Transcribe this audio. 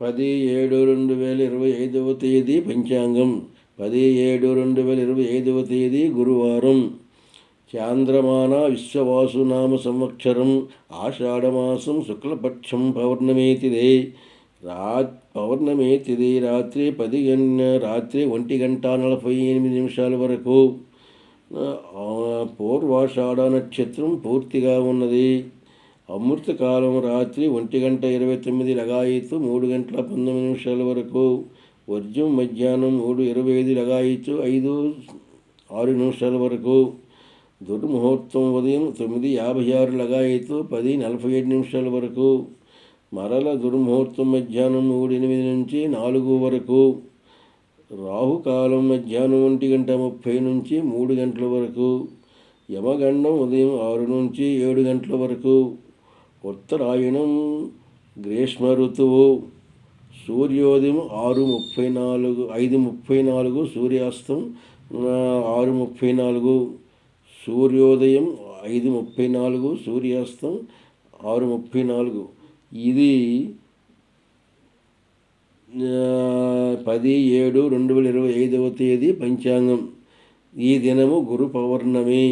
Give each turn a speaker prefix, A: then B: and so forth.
A: 10/7/2025 తేదీ పంచాంగం. 10/7/2025 తేదీ గురువారం. చాంద్రమాన విశ్వవాసునామ సంవత్సరం ఆషాఢమాసం శుక్లపక్షం పౌర్ణమి తిథి రాత్రి 1:48 వరకు. పూర్వాషాఢ నక్షత్రం పూర్తిగా ఉన్నది. అమృతకాలం రాత్రి 1:29 లగాయితు 3:19 వరకు. వర్జం మధ్యాహ్నం 3:25 లగాయితు 5:06 వరకు. దుర్ముహూర్తం ఉదయం 9:56 లగాయితు 10:47 వరకు. మరల దుర్ముహూర్తం మధ్యాహ్నం 3:08 నుంచి 4 వరకు. రాహుకాలం మధ్యాహ్నం 1:30 నుంచి 3 వరకు. యమగండం ఉదయం 6 నుంచి 7 వరకు. ఉత్తరాయణం గ్రీష్మ ఋతువు. సూర్యోదయం 5:34, సూర్యాస్తం 6:34. సూర్యోదయం 5:34, సూర్యాస్తం 6:34. ఇది 10/7/2025 తేదీ పంచాంగం. ఈ దినము గురు పౌర్ణమి.